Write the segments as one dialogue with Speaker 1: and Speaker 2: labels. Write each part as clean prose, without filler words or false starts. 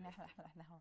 Speaker 1: احنا هو.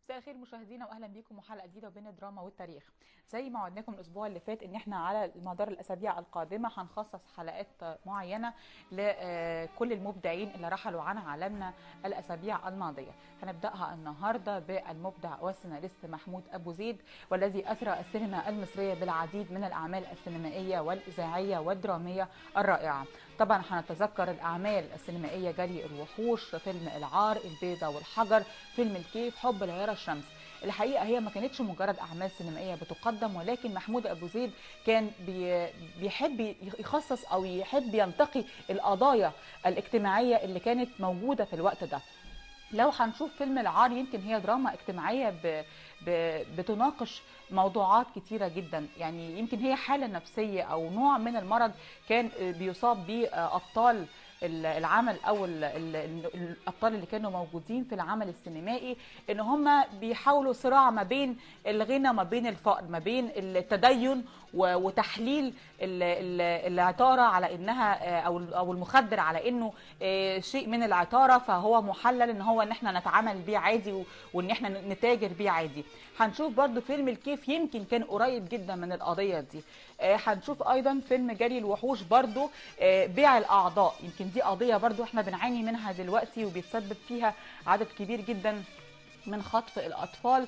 Speaker 1: مساء الخير مشاهدينا واهلا بيكم وحلقه جديده بين الدراما والتاريخ. زي ما وعدناكم الاسبوع اللي فات ان احنا على مدار الاسابيع القادمه هنخصص حلقات معينه لكل المبدعين اللي رحلوا عن عالمنا الاسابيع الماضيه. هنبداها النهارده بالمبدع والسيناريست محمود ابو زيد، والذي اثرى السينما المصريه بالعديد من الاعمال السينمائيه والاذاعيه والدراميه الرائعه. طبعا هنتذكر الاعمال السينمائيه جري الوحوش، فيلم العار، البيضه والحجر، فيلم الكيف، حب العيار الشمس. الحقيقه هي ما كانتش مجرد اعمال سينمائيه بتقدم، ولكن محمود ابو زيد كان بيحب يخصص او يحب ينتقي القضايا الاجتماعيه اللي كانت موجوده في الوقت ده. لو هنشوف فيلم العار يمكن هي دراما اجتماعيه بتناقش موضوعات كتيره جدا، يعني يمكن هي حاله نفسيه او نوع من المرض كان بيصاب به ابطال العمل او الابطال اللي كانوا موجودين في العمل السينمائي، ان هم بيحاولوا صراع ما بين الغنى ما بين الفقر، ما بين التدين وتحليل العطاره على انها او المخدر على انه شيء من العطاره، فهو محلل ان هو ان احنا نتعامل بيه عادي وان احنا نتاجر بيه عادي. هنشوف برضو فيلم الكيف يمكن كان قريب جدا من القضيه دي. هنشوف ايضا فيلم جري الوحوش برضو بيع الاعضاء، يمكن دي قضيه برضو احنا بنعاني منها دلوقتي وبيتسبب فيها عدد كبير جدا من خطف الاطفال.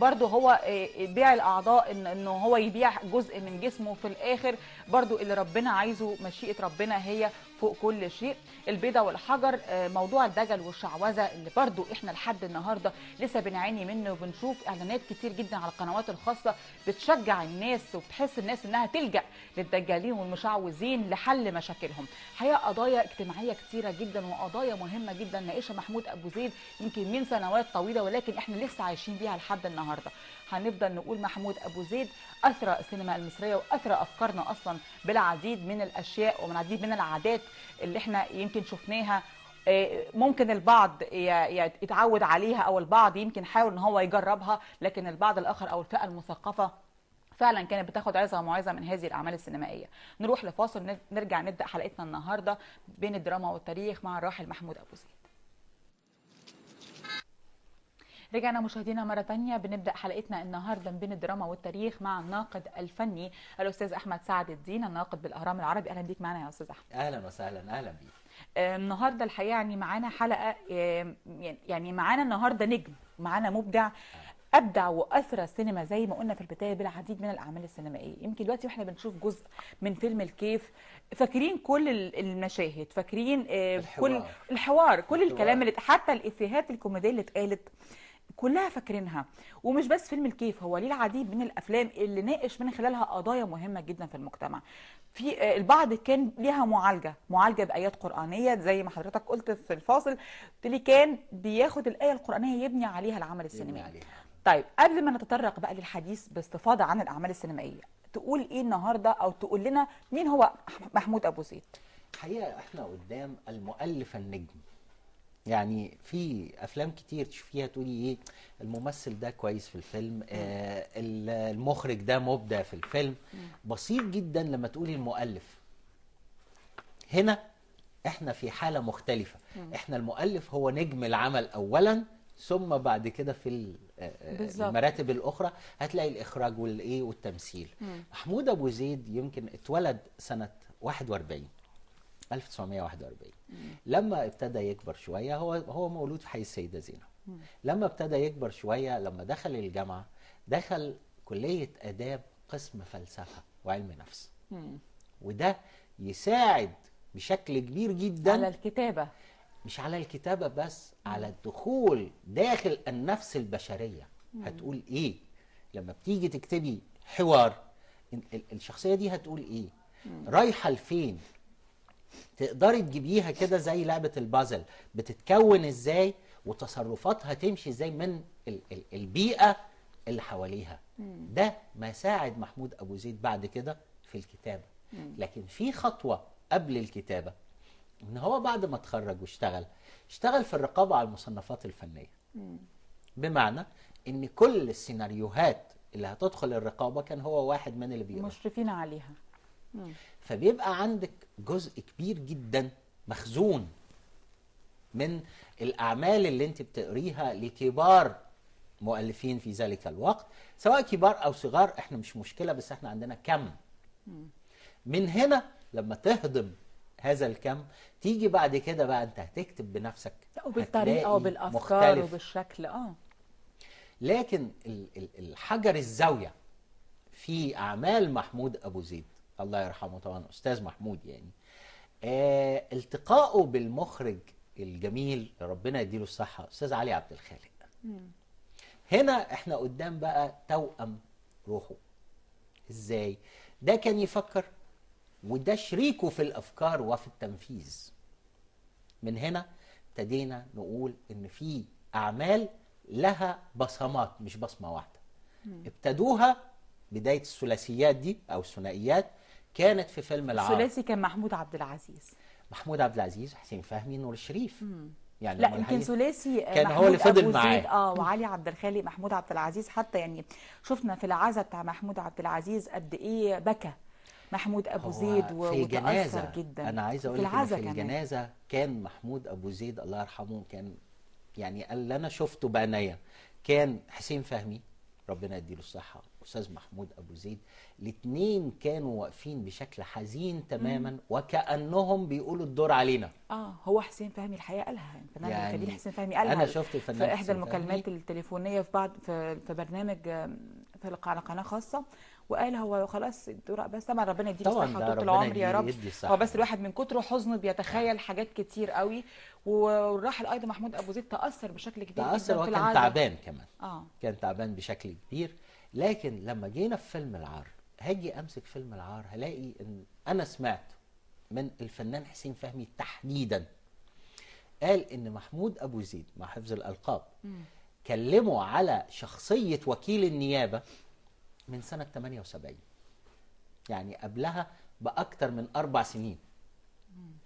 Speaker 1: برضو هو بيع الاعضاء انه هو يبيع جزء من جسمه في الاخر، برضو اللي ربنا عايزه مشيئه ربنا هي فوق كل شيء. البيضه والحجر، موضوع الدجل والشعوذه اللي برضو احنا لحد النهارده لسه بنعاني منه، وبنشوف اعلانات كتير جدا على القنوات الخاصه بتشجع الناس وبتحس الناس انها تلجا للدجالين والمشعوذين لحل مشاكلهم. حقيقه قضايا اجتماعيه كتيره جدا وقضايا مهمه جدا ناقشها محمود ابو زيد يمكن من سنوات طويله، ولكن احنا لسه عايشين بيها لحد النهارده. هنفضل نقول محمود ابو زيد اثرى السينما المصريه واثرى افكارنا اصلا بالعديد من الاشياء ومن العديد من العادات اللي احنا يمكن شفناها. ممكن البعض يتعود عليها او البعض يمكن حاول ان هو يجربها، لكن البعض الاخر او الفئه المثقفه فعلا كانت بتاخد عظه وموعظه من هذه الاعمال السينمائيه. نروح لفاصل نرجع نبدا حلقتنا النهارده بين الدراما والتاريخ مع الراحل محمود ابو زيد. رجعنا مشاهدينا مرة تانية، بنبدأ حلقتنا النهاردة بين الدراما والتاريخ مع الناقد الفني الأستاذ أحمد سعد الدين، الناقد بالأهرام العربي. أهلا بيك معنا يا أستاذ أحمد.
Speaker 2: أهلا وسهلا. أهلا بيك.
Speaker 1: النهاردة الحقيقة يعني معانا حلقة، يعني معانا النهاردة نجم، معانا مبدع ابدع واثرى السينما زي ما قلنا في البدايه بالعديد من الاعمال السينمائيه. يمكن دلوقتي واحنا بنشوف جزء من فيلم الكيف فاكرين كل المشاهد، فاكرين كل الحوار، كل الكلام اللي حتى الافيهات الكوميديه اللي اتقالت كلها فاكرينها. ومش بس فيلم الكيف، هو ليه العديد من الافلام اللي ناقش من خلالها قضايا مهمه جدا في المجتمع. في البعض كان ليها معالجه بايات قرانيه زي ما حضرتك قلت في الفاصل، اللي كان بياخد الايه القرانيه يبني عليها العمل السينمائي. طيب قبل ما نتطرق بقى للحديث باستفاضه عن الاعمال السينمائيه، تقول ايه النهارده او تقول لنا مين هو محمود ابو زيد؟
Speaker 2: الحقيقه احنا قدام المؤلف النجم. يعني في افلام كتير تشوفيها تقولي ايه، الممثل ده كويس في الفيلم، المخرج ده مبدع في الفيلم. بسيط جدا لما تقولي المؤلف. هنا احنا في حاله مختلفه. احنا المؤلف هو نجم العمل اولا، ثم بعد كده في المراتب الاخرى هتلاقي الاخراج والايه والتمثيل. محمود ابو زيد يمكن اتولد سنه 41 1941. لما ابتدى يكبر شويه، هو مولود في حي السيده زينب. لما ابتدى يكبر شويه، لما دخل الجامعه، دخل كليه اداب قسم فلسفه وعلم نفس. وده يساعد بشكل كبير جدا
Speaker 1: على الكتابه،
Speaker 2: مش على الكتابة بس، على الدخول داخل النفس البشرية. هتقول ايه لما بتيجي تكتبي حوار؟ الشخصية دي هتقول ايه؟ رايحة لفين؟ تقدري تجيبيها كده زي لعبة البازل، بتتكون ازاي وتصرفاتها تمشي ازاي من البيئة اللي حواليها. ده ما ساعد محمود ابو زيد بعد كده في الكتابة. لكن في خطوة قبل الكتابة، ان هو بعد ما اتخرج اشتغل في الرقابه على المصنفات الفنيه. بمعنى ان كل السيناريوهات اللي هتدخل الرقابه كان هو واحد من اللي بيقرا،
Speaker 1: مشرفين عليها.
Speaker 2: فبيبقى عندك جزء كبير جدا مخزون من الاعمال اللي انت بتقريها لكبار مؤلفين في ذلك الوقت، سواء كبار او صغار احنا مش مشكله، بس احنا عندنا كم. من هنا لما تهضم هذا الكم تيجي بعد كده بقى انت هتكتب بنفسك،
Speaker 1: وبالطريقه
Speaker 2: هتلاقي
Speaker 1: وبالافكار
Speaker 2: مختلف.
Speaker 1: وبالشكل.
Speaker 2: لكن الحجر الزاويه في اعمال محمود ابو زيد الله يرحمه، طبعا استاذ محمود يعني، التقائه بالمخرج الجميل ربنا يديله الصحه استاذ علي عبد الخالق. هنا احنا قدام بقى توأم روحه. ازاي؟ ده كان يفكر وده شريكه في الافكار وفي التنفيذ. من هنا ابتدينا نقول ان في اعمال لها بصمات مش بصمه واحده. ابتدوها بدايه الثلاثيات دي او الثنائيات كانت في فيلم العار.
Speaker 1: الثلاثي كان محمود عبد العزيز،
Speaker 2: محمود عبد العزيز، حسين فهمي، نور الشريف.
Speaker 1: يعني لا يمكن ثلاثي
Speaker 2: كان
Speaker 1: محمود
Speaker 2: هو اللي فضل
Speaker 1: أبو زيد
Speaker 2: معاه.
Speaker 1: وعلي عبد الخالق محمود عبد العزيز. حتى يعني شفنا في العزا بتاع محمود عبد العزيز قد ايه بكى محمود ابو زيد
Speaker 2: في الجنازة
Speaker 1: وتأثر جدا.
Speaker 2: انا عايز اقول لك ان في الجنازه كان محمود ابو زيد الله يرحمه، كان يعني اللي انا شفته بعينيا كان حسين فهمي ربنا يديله الصحه، استاذ محمود ابو زيد، الاثنين كانوا واقفين بشكل حزين تماما وكانهم بيقولوا الدور علينا.
Speaker 1: هو حسين فهمي الحقيقه قالها، الفنان
Speaker 2: يعني
Speaker 1: الكبير حسين فهمي قالها.
Speaker 2: انا شفت الفنان
Speaker 1: في احدى المكالمات التليفونيه في بعض في برنامج على قناه خاصه، وقال هو خلاص الدور بس طبعا ربنا يديله الصحه طول العمر يا رب. هو بس الواحد من كتر حزنه بيتخيل حاجات كتير قوي. والراحل ايضا محمود ابو زيد تاثر بشكل كبير جدا في العزا.
Speaker 2: كان تعبان كمان. كان تعبان بشكل كبير. لكن لما جينا في فيلم العار، هاجي امسك فيلم العار هلاقي ان انا سمعت من الفنان حسين فهمي تحديدا قال ان محمود ابو زيد مع حفظ الالقاب كلموا على شخصيه وكيل النيابه من سنه 78، يعني قبلها باكتر من 4 سنين.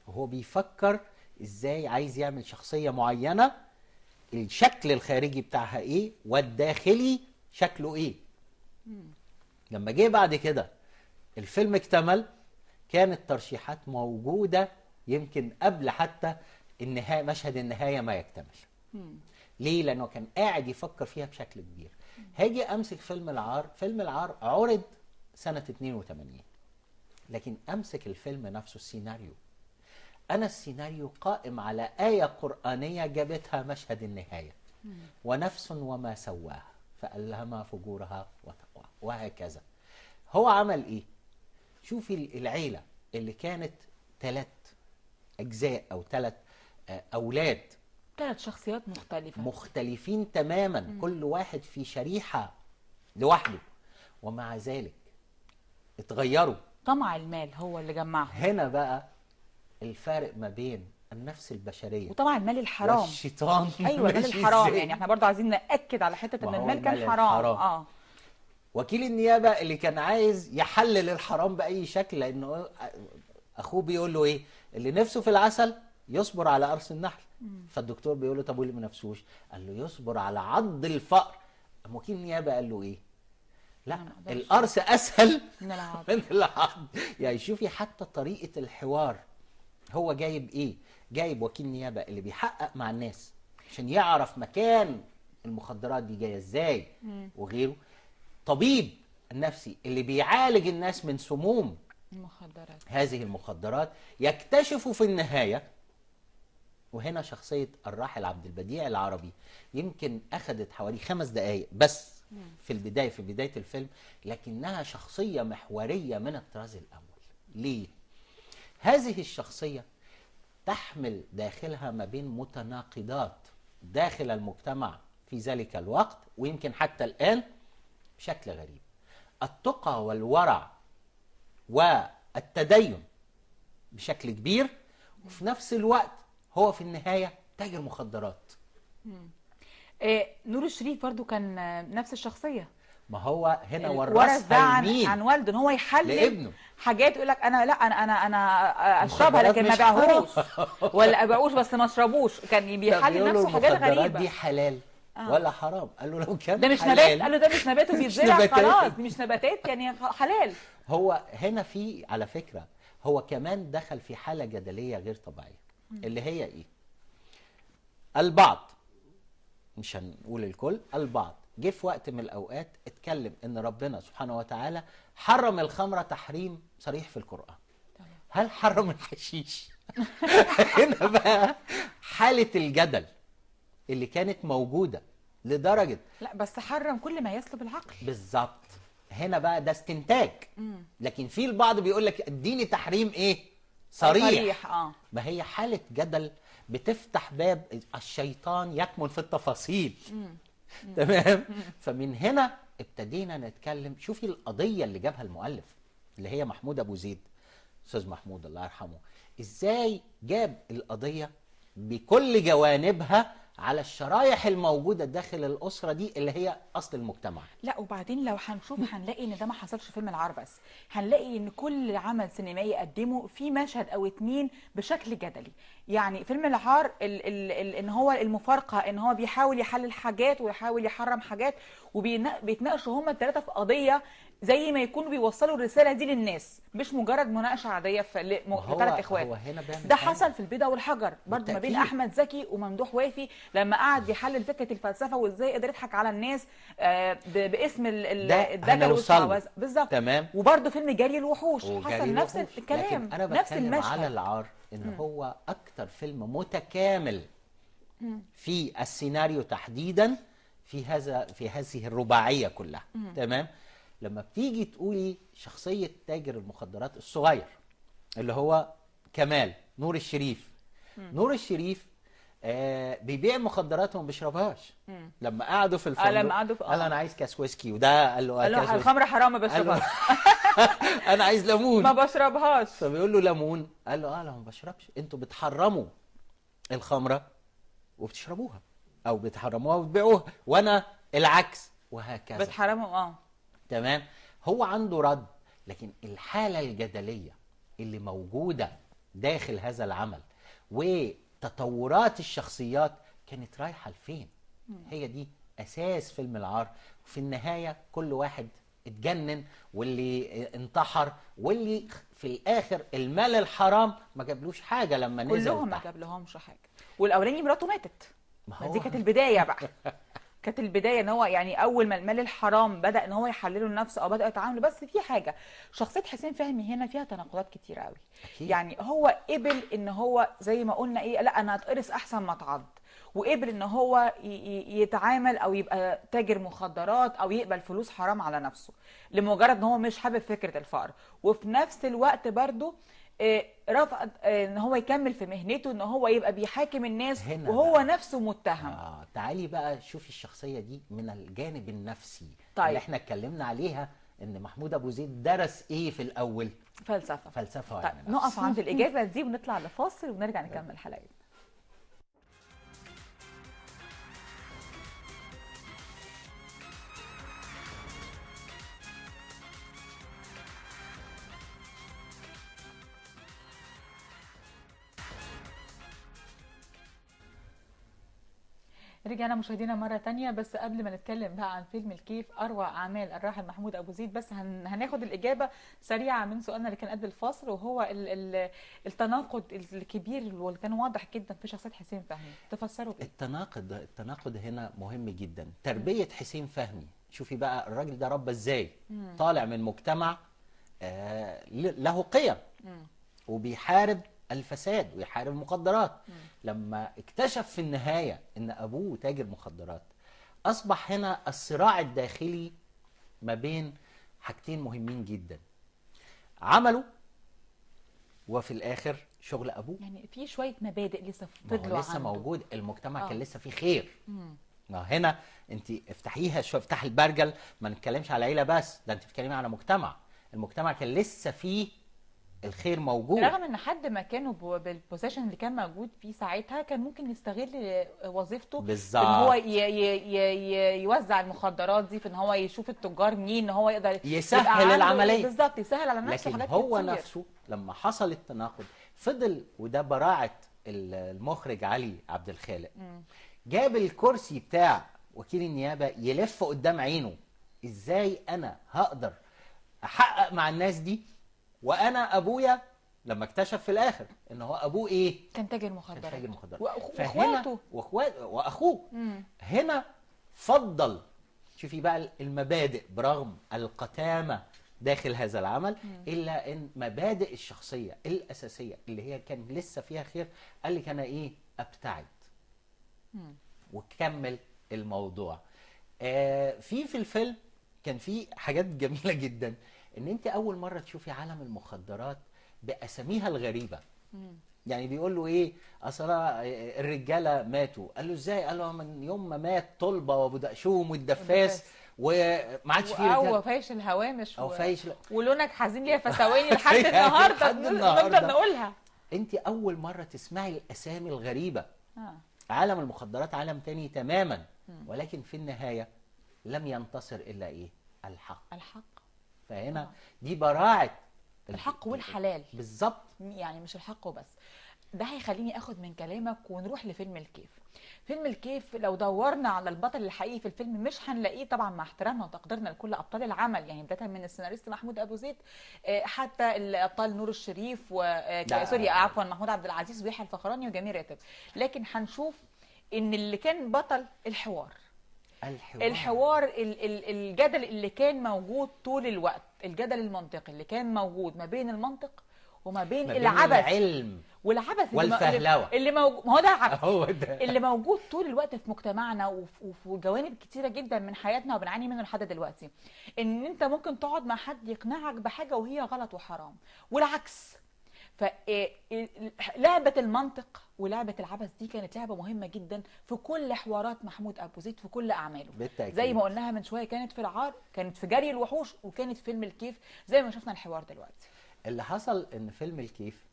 Speaker 2: وهو بيفكر ازاي عايز يعمل شخصيه معينه، الشكل الخارجي بتاعها ايه والداخلي شكله ايه. لما جه بعد كده الفيلم اكتمل، كانت ترشيحات موجوده يمكن قبل حتى النهايه، مشهد النهايه ما يكتمل. ليه؟ لانه كان قاعد يفكر فيها بشكل كبير. هاجي امسك فيلم العار، فيلم العار عرض سنه 82، لكن امسك الفيلم نفسه السيناريو، انا السيناريو قائم على آية قرآنية جابتها مشهد النهاية، ونفس وما سواها فألهمها فجورها وتقواها، وهكذا. هو عمل ايه؟ شوفي العيلة اللي كانت 3 أجزاء أو 3 أولاد،
Speaker 1: 3 شخصيات
Speaker 2: مختلفين تماما، كل واحد في شريحة لوحده، ومع ذلك اتغيروا.
Speaker 1: طمع المال هو اللي جمعهم.
Speaker 2: هنا بقى الفارق ما بين النفس البشريه
Speaker 1: وطبعا المال الحرام
Speaker 2: والشيطان.
Speaker 1: ايوه المال الحرام، يعني احنا برضو عايزين ناكد على حته ان المال كان حرام.
Speaker 2: وكيل النيابه اللي كان عايز يحلل الحرام باي شكل، لانه اخوه بيقول له ايه؟ اللي نفسه في العسل يصبر على قرص النحل. فالدكتور بيقول له طب واللي ما نفسوش؟ قال له يصبر على عض الفقر. وكيل النيابه قال له ايه؟ لا القرص اسهل من العض. يعني شوفي حتى طريقه الحوار هو جايب ايه؟ جايب وكيل نيابه اللي بيحقق مع الناس عشان يعرف مكان المخدرات دي جايه ازاي وغيره، طبيب النفسي اللي بيعالج الناس من سموم هذه المخدرات، يكتشفوا في النهايه. وهنا شخصيه الراحل عبد البديع العربي يمكن اخذت حوالي 5 دقائق بس في بدايه الفيلم، لكنها شخصيه محوريه من الطراز الاول. ليه؟ هذه الشخصيه تحمل داخلها ما بين متناقضات داخل المجتمع في ذلك الوقت، ويمكن حتى الآن بشكل غريب. التقى والورع والتدين بشكل كبير، وفي نفس الوقت هو في النهاية تاجر مخدرات.
Speaker 1: نور الشريف برضو كان نفس الشخصية.
Speaker 2: ما هو هنا ورثها لمين؟
Speaker 1: عن والده، ان هو يحلل
Speaker 2: لابنه
Speaker 1: حاجات، يقول لك انا لا انا اشربها لكن ما ابيعهوش ولا ابيعوش بس ما اشربوش. كان بيحلل نفسه حاجات غريبه.
Speaker 2: دي حلال ولا حرام؟ قال له لو كان
Speaker 1: ده مش نبات، قال له ده مش نبات وبيتزرع خلاص، دي مش نباتات يعني حلال.
Speaker 2: هو هنا في على فكره هو كمان دخل في حاله جدليه غير طبيعيه، اللي هي ايه؟ البعض، مش هنقول الكل، البعض جه في وقت من الاوقات اتكلم ان ربنا سبحانه وتعالى حرم الخمره تحريم صريح في القران. هل حرم الحشيش؟ هنا بقى حاله الجدل اللي كانت موجوده لدرجه.
Speaker 1: لا بس حرم كل ما يسلب العقل.
Speaker 2: بالظبط، هنا بقى ده استنتاج. لكن في البعض بيقول لك اديني تحريم ايه صريح.
Speaker 1: صريح
Speaker 2: ما هي حاله جدل بتفتح باب الشيطان يكمن في التفاصيل. تمام. فمن هنا ابتدينا نتكلم. شوفي القضيه اللي جابها المؤلف اللي هي محمود ابو زيد، استاذ محمود الله يرحمه، ازاي جاب القضيه بكل جوانبها على الشرايح الموجوده داخل الاسره دي اللي هي اصل المجتمع.
Speaker 1: لا وبعدين لو هنشوف هنلاقي ان ده ما حصلش في فيلم العار بس، هنلاقي ان كل عمل سينمائي يقدمه في مشهد او اتنين بشكل جدلي. يعني فيلم العار ان هو المفارقه، ان هو بيحاول يحلل حاجات ويحاول يحرم حاجات، وبيتناقشوا هما الثلاثه في قضيه زي ما يكونوا بيوصلوا الرساله دي للناس، مش مجرد مناقشه عاديه في ثلاث اخوات.
Speaker 2: هو هنا
Speaker 1: ده حصل في البيضه والحجر برضه ما بين
Speaker 2: بالتأكيد.
Speaker 1: احمد زكي وممدوح وافي لما قعد يحلل فكره الفلسفه وازاي قدر يضحك على الناس باسم الدجل والشعوذه. بالظبط.
Speaker 2: تمام.
Speaker 1: وبرضه فيلم جري الوحوش حصل نفس الكلام،
Speaker 2: لكن انا
Speaker 1: نفس
Speaker 2: بتكلم
Speaker 1: المشهد.
Speaker 2: على العار ان هو اكتر فيلم متكامل في السيناريو تحديدا في هذه الرباعيه كلها. تمام. لما بتيجي تقولي شخصيه تاجر المخدرات الصغير اللي هو كمال نور الشريف، نور الشريف بيبيع مخدرات وما بيشربهاش. لما قعدوا في الفندق
Speaker 1: لما قعدوا
Speaker 2: قال انا عايز كاس ويسكي، وده قال له
Speaker 1: له الخمره حرام ما بشربهاش.
Speaker 2: انا عايز ليمون
Speaker 1: ما بشربهاش.
Speaker 2: فبيقول له ليمون، قال له لا ما بشربش، انتوا بتحرموا الخمره وبتشربوها او بتحرموها وبتبيعوها، وانا العكس، وهكذا.
Speaker 1: بتحرموا
Speaker 2: تمام. هو عنده رد، لكن الحاله الجدليه اللي موجوده داخل هذا العمل وتطورات الشخصيات كانت رايحه لفين. هي دي اساس فيلم العار. وفي النهايه كل واحد اتجنن، واللي انتحر، واللي في الاخر المال الحرام ما جابلوش حاجه لما نزل
Speaker 1: كلهم ما
Speaker 2: تحت.
Speaker 1: جابلهمش حاجه. والاولاني مراته ماتت.
Speaker 2: ما هو
Speaker 1: دي كانت البدايه بقى. كانت البدايه ان هو يعني اول ما المال الحرام بدا ان هو يحلله لنفسه او بدا يتعامل. بس في حاجه، شخصيه حسين فهمي هنا فيها تناقضات كتير قوي.
Speaker 2: أكيد.
Speaker 1: يعني هو قبل ان هو زي ما قلنا ايه، لا انا هتقرص احسن ما اتعض، وقبل ان هو يتعامل او يبقى تاجر مخدرات او يقبل فلوس حرام على نفسه لمجرد ان هو مش حابب فكره الفقر. وفي نفس الوقت برضو رفض ان هو يكمل في مهنته، ان هو يبقى بيحاكم الناس وهو
Speaker 2: بقى
Speaker 1: نفسه متهم.
Speaker 2: تعالي بقى شوفي الشخصيه دي من الجانب النفسي.
Speaker 1: طيب.
Speaker 2: اللي احنا اتكلمنا عليها ان محمود ابو زيد درس ايه في الاول؟
Speaker 1: طيب
Speaker 2: فلسفه وعلم نفس.
Speaker 1: نقف عند الاجابه دي ونطلع لفاصل ونرجع نكمل حلقتنا. رجعنا مشاهدينا مرة تانية، بس قبل ما نتكلم بقى عن فيلم الكيف أروع أعمال الراحل محمود أبو زيد، بس هناخد الإجابة سريعة من سؤالنا اللي كان قبل الفاصل، وهو التناقض الكبير اللي كان واضح جدا في شخصية حسين فهمي، تفسروا بإيه؟
Speaker 2: التناقض هنا مهم جدا. تربية حسين فهمي، شوفي بقى الراجل ده ربى ازاي. طالع من مجتمع له قيم وبيحارب الفساد ويحارب المخدرات. لما اكتشف في النهاية ان ابوه تاجر مخدرات، اصبح هنا الصراع الداخلي ما بين حاجتين مهمين جدا عملوا وفي الاخر شغل ابوه.
Speaker 1: يعني في شوية مبادئ لسه فضلوا
Speaker 2: لسه
Speaker 1: عنده.
Speaker 2: موجود، المجتمع كان لسه فيه خير. ما هنا انت افتحيها شويه، افتحي البرجل، ما نتكلمش على عيله بس، ده انت بتتكلمي على مجتمع. المجتمع كان لسه فيه الخير موجود،
Speaker 1: رغم ان حد ما كانوا بالبوزيشن اللي كان موجود فيه ساعتها كان ممكن يستغل وظيفته
Speaker 2: بالظبط،
Speaker 1: ان هو يوزع المخدرات دي، في ان هو يشوف التجار مين، ان هو يقدر
Speaker 2: يسهل العمليه.
Speaker 1: بالظبط، يسهل على نفسه
Speaker 2: لكن
Speaker 1: حاجات
Speaker 2: هو
Speaker 1: كتير.
Speaker 2: نفسه لما حصل التناقض فضل، وده براعه المخرج علي عبد الخالق، جاب الكرسي بتاع وكيل النيابه يلف قدام عينه. ازاي انا هقدر احقق مع الناس دي وانا ابويا لما اكتشف في الاخر ان هو ابوه ايه؟
Speaker 1: كان تاجر
Speaker 2: كان
Speaker 1: مخدرات.
Speaker 2: تاجر مخدرات.
Speaker 1: واخواته.
Speaker 2: واخوه. هنا فضل، شوفي بقى المبادئ برغم القتامة داخل هذا العمل، إلا إن مبادئ الشخصية الأساسية اللي هي كان لسه فيها خير، قال لك أنا إيه؟ أبتعد. وكمل الموضوع. في الفيلم كان في حاجات جميلة جدا، إن أنت أول مرة تشوفي عالم المخدرات بأساميها الغريبة. يعني بيقول له ايه؟ اصل الرجاله ماتوا. قال له ازاي؟ قال له من يوم ما مات طلبه وابو دقشوم والدفاس وما عادش في رجاله.
Speaker 1: وفايش الهوامش
Speaker 2: او فايش
Speaker 1: ولونك حزين ليا فساواني لحد النهارده.
Speaker 2: لحد النهارده
Speaker 1: نفضل نقولها.
Speaker 2: انت اول مره تسمعي الاسامي الغريبه. عالم المخدرات عالم تاني تماما. ولكن في النهايه لم ينتصر الا ايه؟ الحق. فهنا دي براعه
Speaker 1: الحق والحلال.
Speaker 2: بالظبط.
Speaker 1: يعني مش الحق وبس. ده هيخليني اخد من كلامك ونروح لفيلم الكيف. فيلم الكيف لو دورنا على البطل الحقيقي في الفيلم مش هنلاقيه، طبعا مع احترامنا وتقديرنا لكل ابطال العمل، يعني بدايه من السيناريست محمود ابو زيد حتى الابطال نور الشريف سوري عفوا محمود عبد العزيز ويحيى الفخراني وجميل راتب. لكن هنشوف ان اللي كان بطل الحوار الجدل اللي كان موجود طول الوقت، الجدل المنطقي اللي كان موجود ما بين المنطق وما بين العبث،
Speaker 2: العلم
Speaker 1: والعبث
Speaker 2: والفهلوه
Speaker 1: اللي موجود. ما هو ده عبث.
Speaker 2: هو ده
Speaker 1: اللي موجود طول الوقت في مجتمعنا وفي جوانب كتيره جدا من حياتنا وبنعاني منه لحد دلوقتي. ان انت ممكن تقعد مع حد يقنعك بحاجه وهي غلط وحرام، والعكس. فلعبه المنطق ولعبه العبث دي كانت لعبه مهمه جدا في كل حوارات محمود ابو زيد في كل اعماله.
Speaker 2: بالتأكيد.
Speaker 1: زي ما قلناها من شويه، كانت في العار، كانت في جري الوحوش، وكانت في فيلم الكيف زي ما شفنا الحوار دلوقتي.
Speaker 2: اللي حصل ان فيلم الكيف،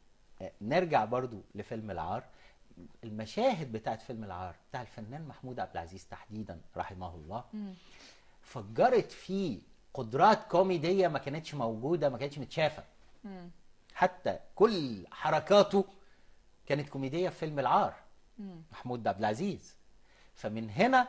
Speaker 2: نرجع برضو لفيلم العار، المشاهد بتاعت فيلم العار بتاع الفنان محمود عبد العزيز تحديدا رحمه الله فجرت فيه قدرات كوميدية ما كانتش موجودة، ما كانتش متشافة. حتى كل حركاته كانت كوميدية في فيلم العار محمود عبد العزيز. فمن هنا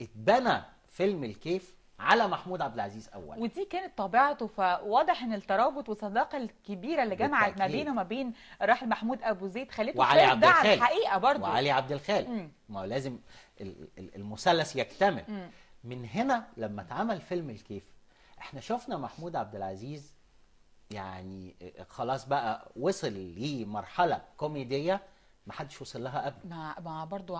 Speaker 2: اتبنى فيلم الكيف على محمود عبد العزيز اولا،
Speaker 1: ودي كانت طبيعته. فواضح ان الترابط والصداقه الكبيره اللي جمعت ما بينه وما بين الراحل محمود ابو زيد خليته شايف ده على الحقيقه برضه.
Speaker 2: وعلي عبد الخالق، ما هو لازم المثلث يكتمل. من هنا لما اتعمل فيلم الكيف احنا شفنا محمود عبد العزيز يعني خلاص بقى وصل لمرحله كوميديه ما حدش وصل لها قبل.
Speaker 1: ما برضو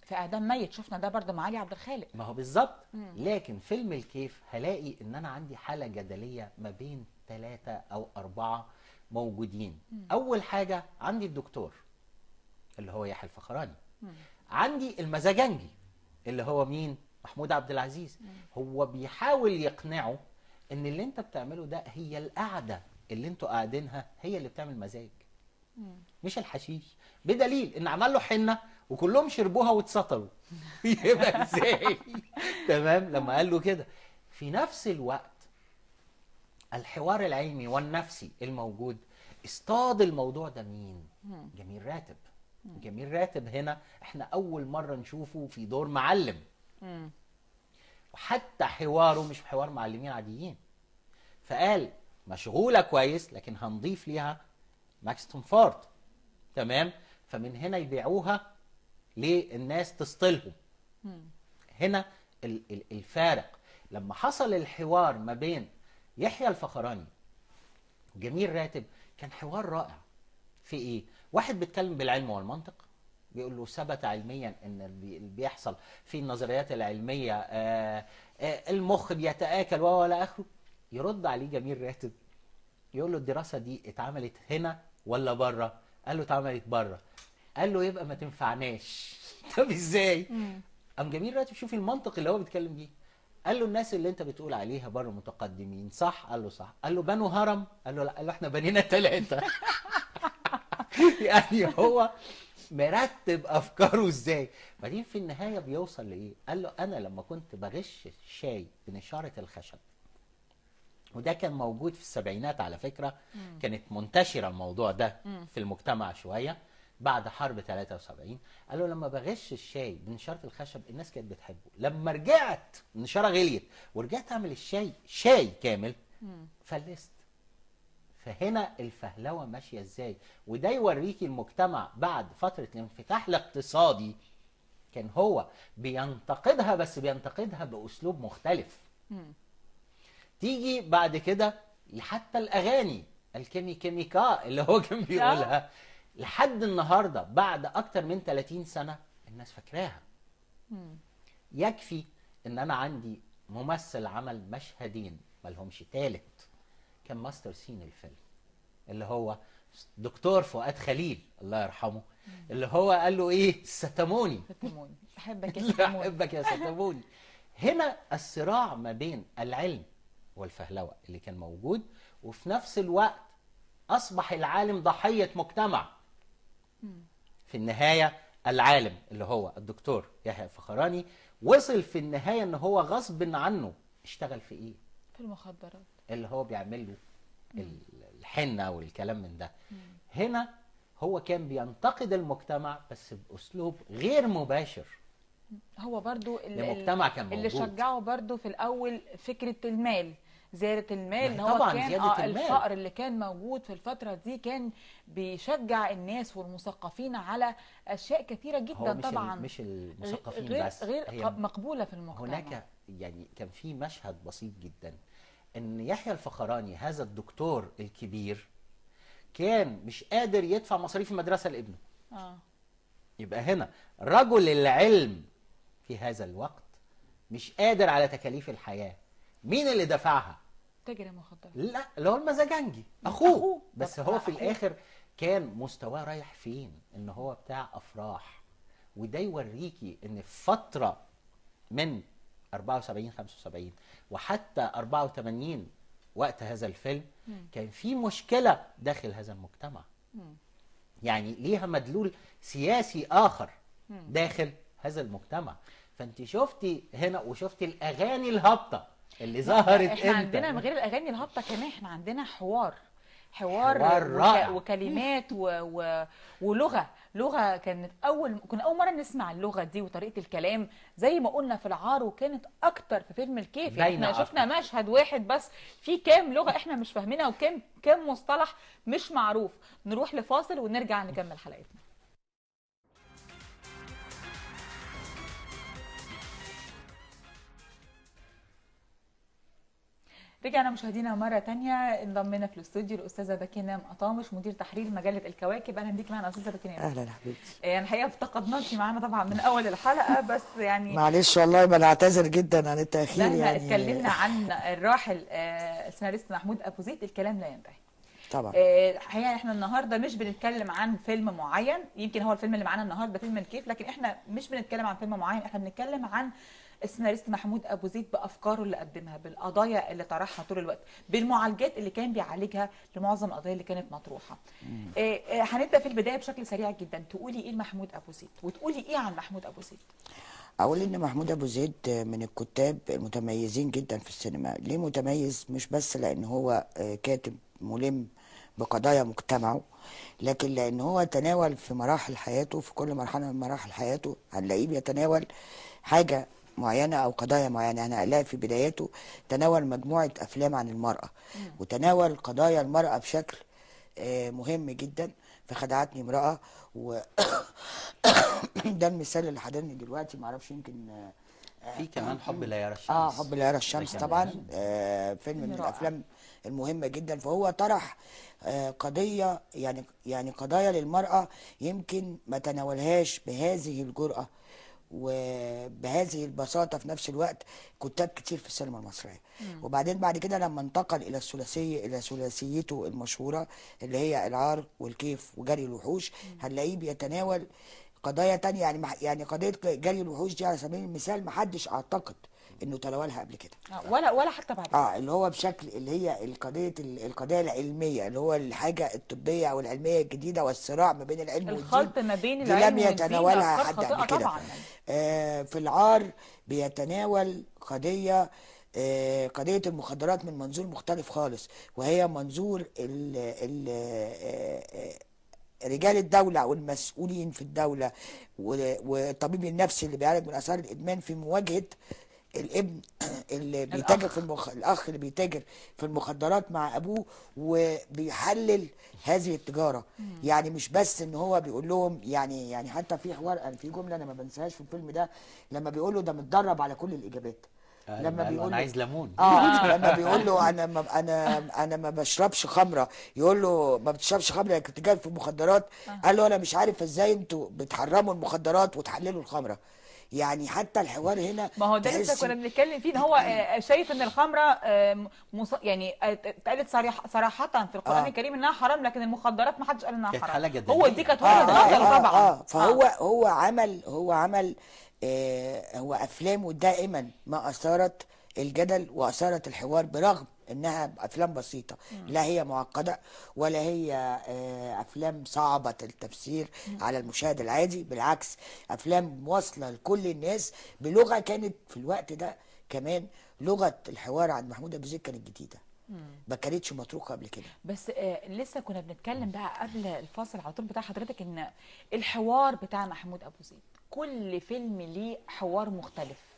Speaker 1: في اعدام ميت شفنا ده برضو مع علي عبد الخالق.
Speaker 2: ما هو بالظبط. لكن فيلم الكيف هلاقي ان انا عندي حاله جدليه ما بين 3 أو 4 موجودين. اول حاجه عندي الدكتور اللي هو يحيى الفخراني، عندي المزاجنجي اللي هو مين؟ محمود عبد العزيز. هو بيحاول يقنعه ان اللي انت بتعمله ده هي القعده اللي انتوا قاعدينها هي اللي بتعمل مزاج، مش الحشيش. بدليل ان عمل له حنه وكلهم شربوها واتسطلوا. يبقى ازاي؟ تمام. لما قال له كده في نفس الوقت الحوار العلمي والنفسي الموجود اصطاد الموضوع ده مين؟ جميل راتب. جميل راتب هنا احنا اول مره نشوفه في دور معلم. وحتى حواره مش حوار معلمين عاديين. فقال مشغوله كويس لكن هنضيف ليها ماكستون فورد. تمام. فمن هنا يبيعوها للناس تسطلهم. هنا الفارق لما حصل الحوار ما بين يحيى الفخراني وجميل راتب كان حوار رائع. في ايه؟ واحد بيتكلم بالعلم والمنطق، بيقول له ثبت علميا ان اللي بيحصل في النظريات العلميه المخ بيتآكل ولا اخره. يرد عليه جميل راتب يقول له الدراسه دي اتعملت هنا ولا بره؟ قال له اتعملت بره. قال له يبقى ما تنفعناش. طب ازاي؟ قام جميل راتب شوف المنطق اللي هو بيتكلم بيه. قال له الناس اللي انت بتقول عليها بره متقدمين صح؟ قال له صح. قال له بنوا هرم؟ قال له لا. قال له احنا بنينا 3. يعني هو مرتب افكاره ازاي. بعدين في النهايه بيوصل لايه؟ قال له انا لما كنت بغش الشاي بنشاره الخشب، وده كان موجود في السبعينات على فكره، كانت منتشره الموضوع ده في المجتمع شويه بعد حرب 73. قال له لما بغش الشاي بنشاره الخشب الناس كانت بتحبه. لما رجعت النشاره غليت ورجعت اعمل الشاي شاي كامل فلست. فهنا الفهلوه ماشيه ازاي، وده يوريكي المجتمع بعد فتره الانفتاح الاقتصادي كان هو بينتقدها، بس بينتقدها باسلوب مختلف. تيجي بعد كده حتى الاغاني الكيميكا اللي هو كان بيقولها لحد النهارده بعد اكتر من 30 سنه الناس فاكراها. يكفي ان انا عندي ممثل عمل مشهدين مالهمش تالت، كان ماستر سين الفيلم، اللي هو دكتور فؤاد خليل الله يرحمه، اللي هو قال له ايه؟ ستموني
Speaker 1: احبك يا ستموني.
Speaker 2: احبك يا ستموني. هنا الصراع ما بين العلم والفهلوه اللي كان موجود، وفي نفس الوقت اصبح العالم ضحيه مجتمع. في النهايه العالم اللي هو الدكتور يحيى الفخراني وصل في النهايه ان هو غصب عنه اشتغل في ايه؟
Speaker 1: في المخدرات،
Speaker 2: اللي هو بيعمل له الحنه والكلام من ده. هنا هو كان بينتقد المجتمع بس باسلوب غير مباشر.
Speaker 1: هو برضو
Speaker 2: المجتمع كان موجود،
Speaker 1: اللي شجعه برضو في الاول فكره المال، زياده المال، ان هو
Speaker 2: طبعا
Speaker 1: كان
Speaker 2: زيادة المال.
Speaker 1: الفقر اللي كان موجود في الفتره دي كان بيشجع الناس والمثقفين على اشياء كثيره جدا.
Speaker 2: هو
Speaker 1: طبعا
Speaker 2: مش المثقفين
Speaker 1: غير
Speaker 2: بس،
Speaker 1: غير
Speaker 2: هي
Speaker 1: مقبوله في المجتمع.
Speaker 2: هناك يعني كان في مشهد بسيط جدا، ان يحيى الفخراني هذا الدكتور الكبير كان مش قادر يدفع مصاريف المدرسه لابنه. يبقى هنا رجل العلم في هذا الوقت مش قادر على تكاليف الحياه، مين اللي دفعها؟
Speaker 1: تاجر المخدرات.
Speaker 2: لا، اللي هو المزاجنجي اخوه. بس هو في الاخر كان مستواه رايح فين؟ ان هو بتاع افراح. وده يوريكي ان في فتره من 74 75 وحتى 84 وقت هذا الفيلم كان في مشكله داخل هذا المجتمع، يعني ليها مدلول سياسي اخر داخل هذا المجتمع. فانت شفتي هنا وشفتي الاغاني الهابطه اللي ظهرت.
Speaker 1: احنا عندنا غير الاغاني الهابطه كمان احنا عندنا حوار
Speaker 2: رائع.
Speaker 1: وكلمات لغه كنا اول مره نسمع اللغه دي وطريقه الكلام زي ما قلنا في العار، وكانت اكتر في فيلم الكيف. يعني احنا شفنا مشهد واحد بس في كام لغه احنا مش فاهمينها وكام مصطلح مش معروف. نروح لفاصل ونرجع نكمل حلقتنا. رجعنا مشاهدينا مرة تانية. انضم لنا في الاستوديو الأستاذة بكينام قطامش، مدير تحرير مجلة الكواكب. أهلا بيك معنا أستاذة بكينام.
Speaker 3: أهلا حبيبتي.
Speaker 1: يعني الحقيقة افتقدناكي معانا طبعا من أول الحلقة، بس يعني
Speaker 3: معلش والله بنعتذر جدا عن التأخير.
Speaker 1: يعني اتكلمنا عن الراحل السيناريست محمود أبو زيد، الكلام لا ينتهي
Speaker 3: طبعا.
Speaker 1: الحقيقة احنا النهارده مش بنتكلم عن فيلم معين، يمكن هو الفيلم اللي معانا النهارده فيلم الكيف، لكن احنا مش بنتكلم عن فيلم معين، احنا بنتكلم عن السيناريست محمود أبو زيد بافكاره اللي قدمها، بالقضايا اللي طرحها طول الوقت، بالمعالجات اللي كان بيعالجها لمعظم القضايا اللي كانت مطروحه. هنبدا في البدايه بشكل سريع جدا، تقولي ايه لمحمود أبو زيد وتقولي ايه عن محمود أبو زيد؟
Speaker 3: اقول ان محمود أبو زيد من الكتاب المتميزين جدا في السينما. ليه متميز؟ مش بس لان هو كاتب ملم بقضايا مجتمعه، لكن لان هو تناول في مراحل حياته، في كل مرحله من مراحل حياته هنلاقيه بيتناول حاجه معينه او قضايا معينه. يعني هنلاقي في بداياته تناول مجموعه افلام عن المراه، وتناول قضايا المراه بشكل مهم جدا. فخدعتني امراه ده المثال اللي حضرني دلوقتي، معرفش يمكن
Speaker 2: في كمان حب لا يرى الشمس.
Speaker 3: حب لا يرى الشمس طبعا. فيلم من الافلام المهمه جدا. فهو طرح قضيه، يعني قضايا للمراه يمكن ما تناولهاش بهذه الجرأه وبهذه البساطه في نفس الوقت كتاب كتير في السينما المصريه. وبعدين بعد كده لما انتقل الى ثلاثيته المشهوره اللي هي العار والكيف وجري الوحوش، هنلاقيه بيتناول قضايا تانية. يعني قضيه جري الوحوش دي على سبيل المثال محدش اعتقد انه تناولها قبل كده،
Speaker 1: ولا حتى بعد
Speaker 3: اللي هو بشكل اللي هي القضيه العلميه، اللي هو الحاجه الطبيه او العلميه الجديده والصراع ما بين العلم والدين،
Speaker 1: الخلط ما بين العلم
Speaker 3: لم يتناولها حد قبل كده.
Speaker 1: طبعا.
Speaker 3: في العار بيتناول قضيه المخدرات من منظور مختلف خالص، وهي منظور رجال الدولة أو المسؤولين في الدولة والطبيب النفسي اللي بيعالج من آثار الإدمان في مواجهة الابن اللي بيتاجر في الاخ اللي بيتاجر في المخدرات مع ابوه وبيحلل هذه التجاره. يعني مش بس ان هو بيقول لهم، يعني حتى في حوار، أنا في جمله انا ما بنساهاش في الفيلم ده، لما بيقول له ده متدرب على كل الاجابات. لما
Speaker 2: لما قال له
Speaker 3: بيقول
Speaker 2: انا
Speaker 3: له
Speaker 2: عايز ليمون.
Speaker 3: لما بيقول له انا ما بشربش خمره، يقول له ما بتشربش خمره يا كنت جاي في مخدرات. قال له انا مش عارف ازاي انتوا بتحرموا المخدرات وتحللوا الخمره. يعني حتى الحوار هنا
Speaker 1: ما هو ده لسه كنا
Speaker 3: تحسي
Speaker 1: بنتكلم فيه، ان هو شايف ان الخمره يعني اتقالت صراحه في القران
Speaker 3: اه
Speaker 1: الكريم انها حرام، لكن المخدرات ما حدش قال انها
Speaker 2: كانت
Speaker 1: حرام.
Speaker 2: حالة
Speaker 1: هو
Speaker 2: جدلية.
Speaker 1: دي كانت وجهه النظر طبعا.
Speaker 3: فهو هو عمل هو افلامه دائما ما اثارت الجدل واثارت الحوار، برغم انها افلام بسيطه، لا هي معقده ولا هي افلام صعبه التفسير على المشاهد العادي. بالعكس، افلام واصله لكل الناس بلغه كانت في الوقت ده كمان لغه الحوار عند محمود ابو زيد كانت جديده، ما كانتش مطروقه قبل كده.
Speaker 1: بس لسه كنا بنتكلم بقى قبل الفاصل على طول بتاع حضرتك، ان الحوار بتاع محمود ابو زيد كل فيلم ليه حوار مختلف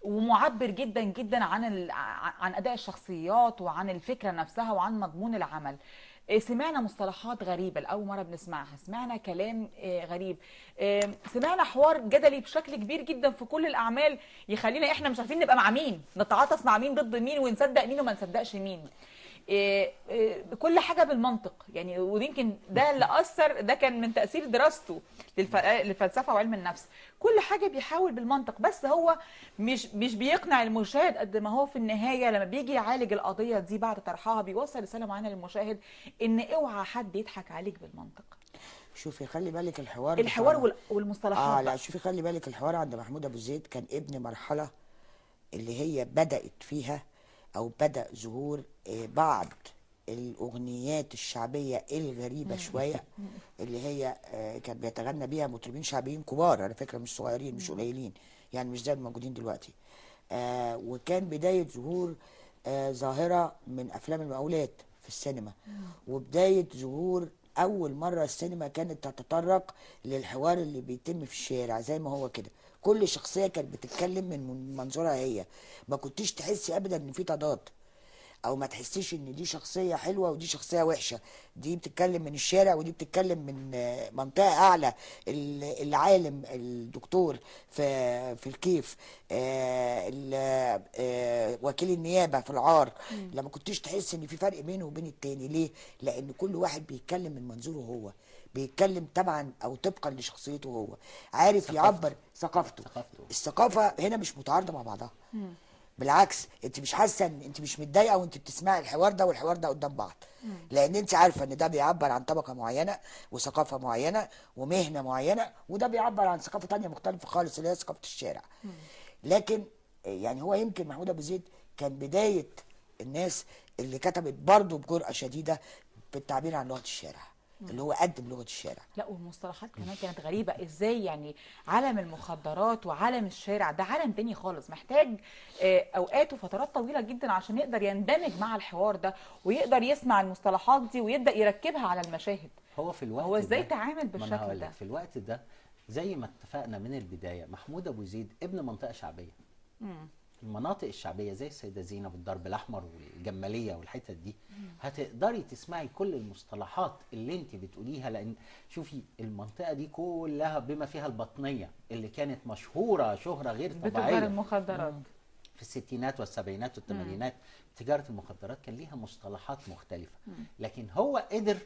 Speaker 1: ومعبر جدا جدا عن عن اداء الشخصيات وعن الفكره نفسها وعن مضمون العمل. سمعنا مصطلحات غريبه لاول مره بنسمعها، سمعنا كلام غريب، سمعنا حوار جدلي بشكل كبير جدا في كل الاعمال يخلينا احنا مش عارفين نبقى مع مين، نتعاطف مع مين ضد مين، ونصدق مين وما نصدقش مين. كل حاجه بالمنطق يعني، ويمكن ده اللي اثر، ده كان من تاثير دراسته للفلسفه وعلم النفس. كل حاجه بيحاول بالمنطق، بس هو مش بيقنع المشاهد قد ما هو في النهايه لما بيجي يعالج القضيه دي بعد طرحها بيوصل رساله معينه للمشاهد ان اوعى حد يضحك عليك بالمنطق.
Speaker 3: شوفي خلي بالك الحوار بتاع،
Speaker 1: الحوار والمصطلحات
Speaker 3: لا
Speaker 1: بقى.
Speaker 3: شوفي خلي بالك الحوار عند محمود ابو زيد كان ابن مرحله اللي هي بدات فيها او بدا ظهور بعض الاغنيات الشعبيه الغريبه شويه، اللي هي كان بيتغنى بيها مطربين شعبيين كبار على فكره، مش صغيرين مش قليلين، يعني مش زي الموجودين دلوقتي. وكان بدايه ظهور ظاهره من افلام المقاولات في السينما، وبدايه ظهور اول مره السينما كانت تتطرق للحوار اللي بيتم في الشارع زي ما هو كده. كل شخصيه كانت بتتكلم من منظورها هي، ما كنتيش تحسي ابدا ان في تضاد، او ما تحسيش ان دي شخصيه حلوه ودي شخصيه وحشه، دي بتتكلم من الشارع ودي بتتكلم من منطقه اعلى. العالم الدكتور في الكيف، وكيل النيابه في العار، لما كنتيش تحس ان في فرق بينه وبين التاني. ليه؟ لان كل واحد بيتكلم من منظوره هو، بيتكلم طبعا او طبقا لشخصيته هو، عارف يعبر ثقافته. الثقافه هنا مش متعارضه مع بعضها، بالعكس انت مش حاسه ان انت مش متضايقه وانت بتسمعي الحوار ده والحوار ده قدام بعض، لان انت عارفه ان ده بيعبر عن طبقه معينه وثقافه معينه ومهنه معينه، وده بيعبر عن ثقافه تانية مختلفه خالص اللي هي ثقافه الشارع. لكن يعني هو يمكن محمود ابو زيد كان بدايه الناس اللي كتبت برضه بجرأة شديده بالتعبير عن لغه الشارع، اللي هو قدم لغه الشارع.
Speaker 1: لا والمصطلحات كمان كانت غريبة ازاي يعني. عالم المخدرات وعالم الشارع ده عالم تاني خالص، محتاج اوقات وفترات طويلة جدا عشان يقدر يندمج مع الحوار ده ويقدر يسمع المصطلحات دي ويبدأ يركبها على المشاهد.
Speaker 2: هو في الوقت
Speaker 1: هو ازاي
Speaker 2: ده،
Speaker 1: تعامل
Speaker 2: ما انا
Speaker 1: بالشكل
Speaker 2: هقول
Speaker 1: ده؟
Speaker 2: لك، في الوقت ده زي ما اتفقنا من البدايه، محمود ابو زيد ابن منطقه شعبيه. المناطق الشعبيه زي السيده زينب والدرب الاحمر والجماليه والحتت دي هتقدري تسمعي كل المصطلحات اللي انت بتقوليها، لان شوفي المنطقه دي كلها بما فيها البطنيه اللي كانت مشهوره شهره غير
Speaker 1: بتجار
Speaker 2: طبيعيه
Speaker 1: المخدرات.
Speaker 2: في الستينات والسبعينات والثمانينات. تجاره المخدرات كان ليها مصطلحات مختلفه، لكن هو قدر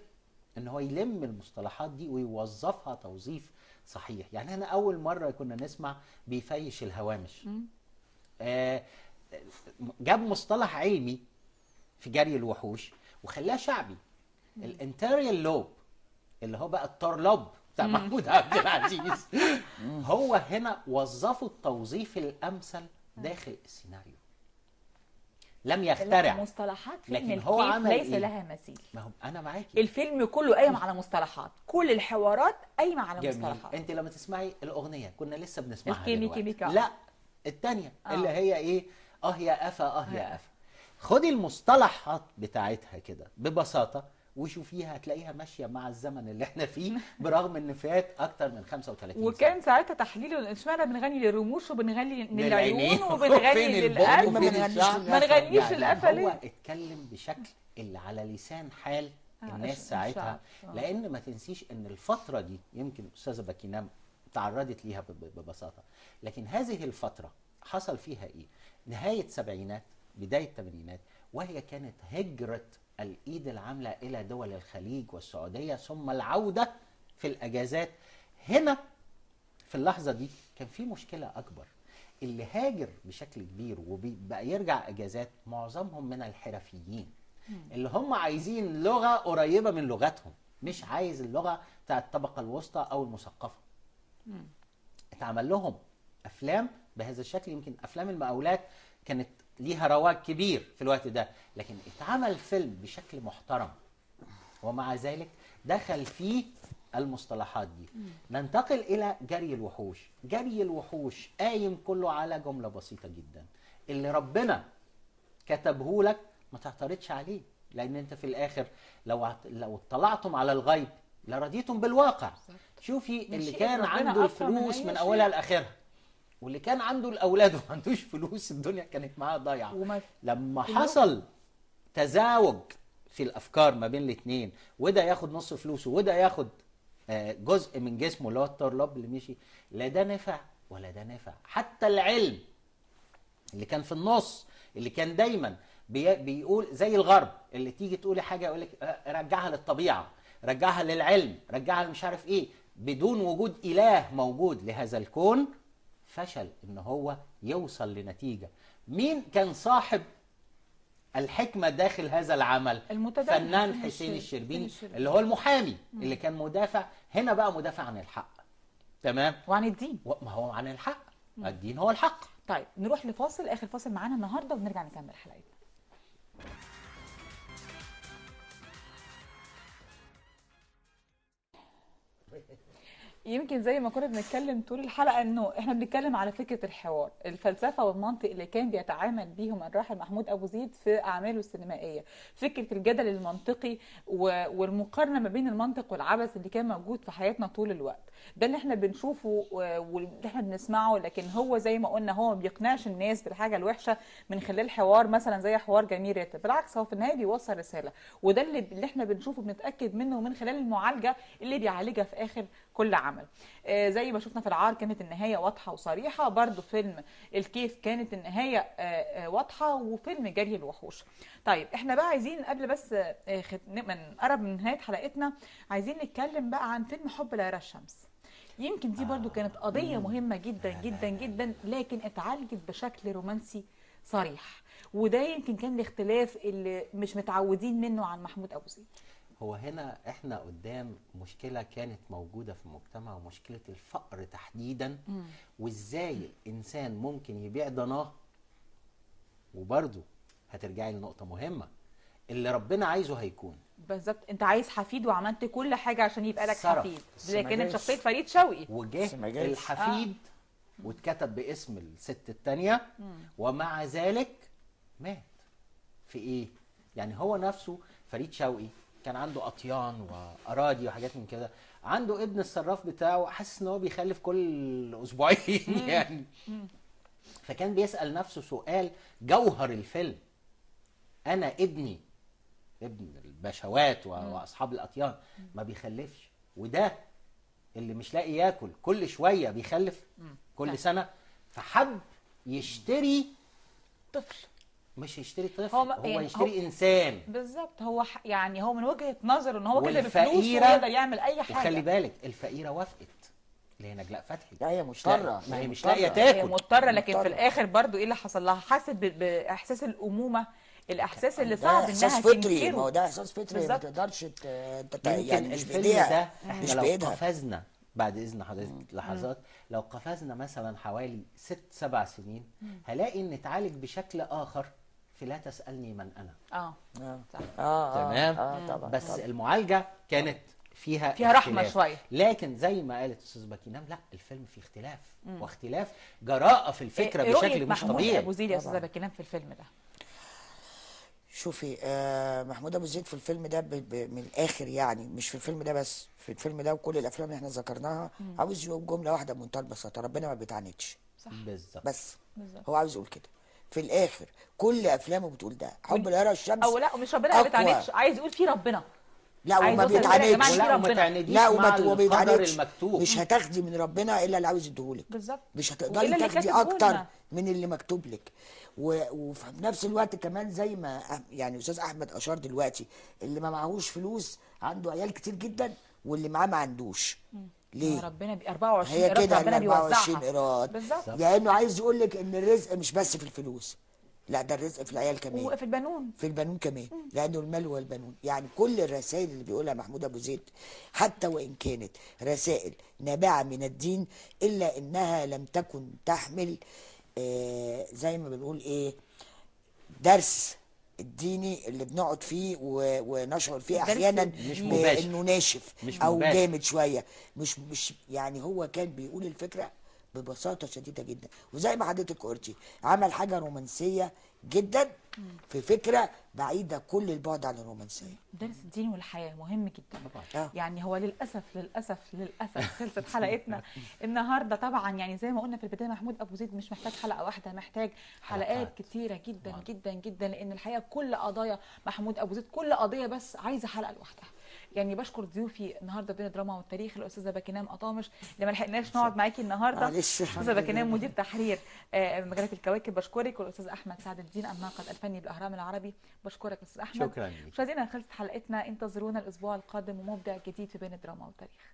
Speaker 2: ان هو يلم المصطلحات دي ويوظفها توظيف صحيح. يعني انا اول مره كنا نسمع بيفيش الهوامش، جاب مصطلح علمي في جري الوحوش وخلاه شعبي. الانتريال لوب اللي هو بقى الطرلب بتاع محمود عبد العزيز، هو هنا وظفوا التوظيف الامثل داخل السيناريو، لم يخترع.
Speaker 1: مصطلحات فيلم
Speaker 2: لكن هو
Speaker 1: الكيف
Speaker 2: عمل
Speaker 1: ليس
Speaker 2: إيه؟
Speaker 1: لها مثيل.
Speaker 2: ما هو انا معاكي،
Speaker 1: الفيلم كله قايم على مصطلحات، كل الحوارات قايمه على
Speaker 2: جميل.
Speaker 1: مصطلحات.
Speaker 2: انت لما تسمعي الاغنيه كنا لسه بنسمعها
Speaker 1: الكيمي
Speaker 2: دلوقتي،
Speaker 1: كيميكا.
Speaker 2: لا التانية اللي هي ايه، اه يا قفا اه يا قفا. خدي المصطلحات بتاعتها كده ببساطه وشوفيها هتلاقيها ماشيه مع الزمن اللي احنا فيه برغم ان فات اكتر من 35 سنه.
Speaker 1: وكان ساعتها تحليل اشمعنى بنغني للرموش وبنغني للعيون
Speaker 2: فين
Speaker 1: وبنغني
Speaker 2: البق
Speaker 1: للقلب
Speaker 2: وفين
Speaker 3: ما
Speaker 2: الشعر؟
Speaker 1: ما نغنيش
Speaker 2: يعني
Speaker 1: للقفا
Speaker 2: هو
Speaker 1: ليه؟
Speaker 2: اتكلم بشكل اللي على لسان حال الناس
Speaker 1: الشعب.
Speaker 2: ساعتها. لان ما تنسيش ان الفتره دي يمكن استاذه باكينام تعرضت ليها ببساطه، لكن هذه الفتره حصل فيها ايه؟ نهايه سبعينات بدايه ثمانينات، وهي كانت هجره الايد العامله الى دول الخليج والسعوديه، ثم العوده في الاجازات. هنا في اللحظه دي كان في مشكله اكبر. اللي هاجر بشكل كبير وبقى يرجع اجازات معظمهم من الحرفيين اللي هم عايزين لغه قريبه من لغتهم، مش عايز اللغه بتاع الطبقه الوسطى او المثقفه. اتعمل لهم افلام بهذا الشكل. يمكن افلام المقاولات كانت ليها رواج كبير في الوقت ده، لكن اتعمل فيلم بشكل محترم ومع ذلك دخل فيه المصطلحات دي. ننتقل الى جري الوحوش. جري الوحوش قايم كله على جمله بسيطه جدا: اللي ربنا كتبه لك ما تعترضش عليه، لان انت في الاخر لو اطلعتم على الغيب لرضيتم بالواقع. شوفي اللي كان عنده الفلوس من اولها لاخرها، واللي كان عنده الاولاد وما عندوش فلوس، الدنيا كانت معاه ضايعه. لما حصل تزاوج في الافكار ما بين الاثنين، وده ياخد نص فلوسه وده ياخد جزء من جسمه اللي هو الطرلاب اللي مشي، لا ده نفع ولا ده نفع. حتى العلم اللي كان في النص، اللي كان دايما بيقول زي الغرب اللي تيجي تقولي حاجه يقول لك رجعها للطبيعه، رجعها للعلم، رجعها مش عارف ايه، بدون وجود اله موجود لهذا الكون، فشل ان هو يوصل لنتيجه. مين كان صاحب الحكمه داخل هذا العمل؟ فنان حسين الشربيني اللي هو المحامي اللي كان مدافع. هنا بقى مدافع عن الحق، تمام،
Speaker 1: وعن الدين.
Speaker 2: ما هو عن الحق. الدين هو الحق.
Speaker 1: طيب نروح لفاصل، اخر فاصل معانا النهارده، ونرجع نكمل حلقتنا. يمكن زي ما كنا بنتكلم طول الحلقه انه احنا بنتكلم على فكره الحوار، الفلسفه والمنطق اللي كان بيتعامل بيهم الراحل محمود ابو زيد في اعماله السينمائيه، فكره الجدل المنطقي والمقارنه ما بين المنطق والعبث اللي كان موجود في حياتنا طول الوقت. ده اللي احنا بنشوفه واللي احنا بنسمعه، لكن هو زي ما قلنا هو ما بيقنعش الناس بالحاجه الوحشه من خلال حوار مثلا زي حوار جميل راتب، بالعكس هو في النهايه بيوصل رساله. وده اللي احنا بنشوفه بنتاكد منه من خلال المعالجه اللي بيعالجها في اخر كل عمل. زي ما شفنا في العار كانت النهايه واضحه وصريحه، برضو فيلم الكيف كانت النهايه واضحه، وفيلم جري الوحوش. طيب احنا بقى عايزين قبل بس ما نقرب من نهايه حلقتنا، عايزين نتكلم بقى عن فيلم حب ليالي الشمس. يمكن دي برضو كانت قضيه مهمه جدا جدا جدا، لكن اتعالجت بشكل رومانسي صريح، وده يمكن كان الاختلاف اللي مش متعودين منه عن محمود ابو زيد.
Speaker 2: هو هنا احنا قدام مشكلة كانت موجودة في المجتمع، ومشكلة الفقر تحديدا. وازاي الانسان ممكن يبيع ضناه. وبرضه هترجعي لنقطة مهمة: اللي ربنا عايزه هيكون.
Speaker 1: بالظبط، انت عايز حفيد وعملت كل حاجة عشان يبقى لك حفيد، لكن شخصية فريد شوقي
Speaker 2: وجه الحفيد واتكتب باسم الست التانية، ومع ذلك مات في ايه؟ يعني هو نفسه فريد شوقي كان عنده اطيان واراضي وحاجات من كده، عنده ابن الصراف بتاعه حاسس ان هو بيخلف كل اسبوعين يعني. فكان بيسأل نفسه سؤال جوهر الفيلم: انا ابن البشوات واصحاب الاطيان ما بيخلفش، وده اللي مش لاقي ياكل كل شويه بيخلف كل سنه، فحب يشتري
Speaker 1: طفل.
Speaker 2: مش يشتري طفل،
Speaker 1: هو يعني
Speaker 2: يشتري انسان.
Speaker 1: بالظبط، هو يعني هو من وجهه نظره ان هو كده بفلوسه يقدر يعمل اي حاجه.
Speaker 2: وخلي بالك الفقيره وافقت اللي هي نجلاء فتحي.
Speaker 3: لا هي مضطره،
Speaker 2: ما هي مش لاقيه تاكل،
Speaker 1: هي مضطره، لكن في الاخر برضو ايه اللي حصل لها؟ حست باحساس الامومه، الاحساس اللي صعب انها
Speaker 3: احساس فطري.
Speaker 1: تنكره.
Speaker 3: ما هو ده احساس فطري ما تقدرش
Speaker 2: يعني مش الفيلم ده احنا لو قفزنا بعد اذن حضرتك لحظات، لو قفزنا مثلا حوالي 6-7 سنين هلاقي ان اتعالج بشكل اخر في لا تسألني من انا.
Speaker 1: صح.
Speaker 2: تمام.
Speaker 3: طبعا
Speaker 2: بس
Speaker 3: طبعا.
Speaker 2: المعالجه كانت فيها
Speaker 1: رحمه شويه،
Speaker 2: لكن زي ما قالت استاذ باكينام، لا الفيلم فيه اختلاف، واختلاف جراءه في الفكره بشكل مش طبيعي.
Speaker 1: ابو زيد يا استاذه باكينام في الفيلم ده
Speaker 3: شوفي محمود ابو زيد في الفيلم ده من الاخر يعني، مش في الفيلم ده بس، في الفيلم ده وكل الافلام اللي احنا ذكرناها، عاوز يقول جمله واحده بمنتهى البساطه: ربنا ما بيتعاندش.
Speaker 1: صح.
Speaker 2: بالظبط.
Speaker 3: بس
Speaker 1: بالظبط.
Speaker 3: هو عاوز يقول كده في الاخر. كل افلامه بتقول ده. حب
Speaker 1: ون-
Speaker 3: الهرى الشمس
Speaker 1: او لا، ومش ربنا ما
Speaker 3: اقوى.
Speaker 1: بيتعاندش، عايز يقول في ربنا.
Speaker 3: لا
Speaker 1: عايز
Speaker 3: وما
Speaker 1: يوصل لكده يا جماعه
Speaker 3: بيتعاندش.
Speaker 1: ان في
Speaker 2: ولا وما
Speaker 1: ربنا.
Speaker 2: تعنديش
Speaker 3: لا
Speaker 2: مع
Speaker 3: وما
Speaker 2: القدر
Speaker 3: بيتعاندش.
Speaker 2: المكتوب.
Speaker 3: مش هتاخدي من ربنا الا اللي عاوز يديهولك.
Speaker 1: بالظبط.
Speaker 3: مش
Speaker 1: والا
Speaker 3: هتقدري
Speaker 1: اللي
Speaker 3: تاخدي
Speaker 1: كاتبه
Speaker 3: اكتر
Speaker 1: لنا.
Speaker 3: من اللي مكتوب لك. وفي نفس الوقت كمان زي ما يعني استاذ احمد اشار دلوقتي، اللي ما معهوش فلوس عنده عيال كتير جدا، واللي معاه ما عندوش.
Speaker 1: ما
Speaker 3: ليه؟
Speaker 1: ربنا 24
Speaker 3: هي
Speaker 1: قيراط
Speaker 3: كده ال
Speaker 1: ربنا
Speaker 3: 24
Speaker 1: بيوزعها.
Speaker 3: ايراد.
Speaker 1: بالظبط.
Speaker 3: لانه عايز يقول لك ان الرزق مش بس في الفلوس، لا ده الرزق في العيال كمان،
Speaker 1: وفي البنون.
Speaker 3: في البنون كمان، لانه المال والبنون. يعني كل الرسائل اللي بيقولها محمود ابو زيد، حتى وان كانت رسائل نابعه من الدين، الا انها لم تكن تحمل زي ما بنقول ايه، درس الديني اللي بنقعد فيه ونشعر فيه
Speaker 1: الدرس
Speaker 3: احيانا
Speaker 2: مش
Speaker 1: الديني.
Speaker 2: مباشر.
Speaker 3: بانه ناشف
Speaker 2: مش
Speaker 3: او
Speaker 2: مباشر.
Speaker 3: جامد شويه. مش يعني هو كان بيقول الفكره ببساطه شديده جدا، وزي ما حضرتك قلتي عمل حاجه رومانسيه جدا في فكره بعيده كل البعد عن الرومانسيه.
Speaker 1: درس الدين والحياة مهم جدا.
Speaker 3: آه.
Speaker 1: يعني هو للأسف خلصت حلقتنا النهاردة طبعا. يعني زي ما قلنا في البداية، محمود أبو زيد مش محتاج حلقة واحدة، محتاج حلقات
Speaker 2: حلقات.
Speaker 1: كتيرة جدا
Speaker 2: طبعاً.
Speaker 1: جدا جدا، لأن الحقيقة كل قضايا محمود أبو زيد، كل قضية بس عايزة حلقة لوحدها. يعني بشكر ضيوفي النهارده بين الدراما والتاريخ، الاستاذه باكينام قطامش اللي ما لحقناش نقعد معاكي النهارده،
Speaker 3: معلش.
Speaker 1: الاستاذه باكينام مدير تحرير مجله الكواكب بشكرك، والاستاذ احمد سعد الدين الناقد الفني بالاهرام العربي بشكرك استاذ احمد.
Speaker 2: شكرا لك.
Speaker 1: مشاهدينا خلصت حلقتنا، انتظرونا الاسبوع القادم ومبدع جديد في بين الدراما والتاريخ.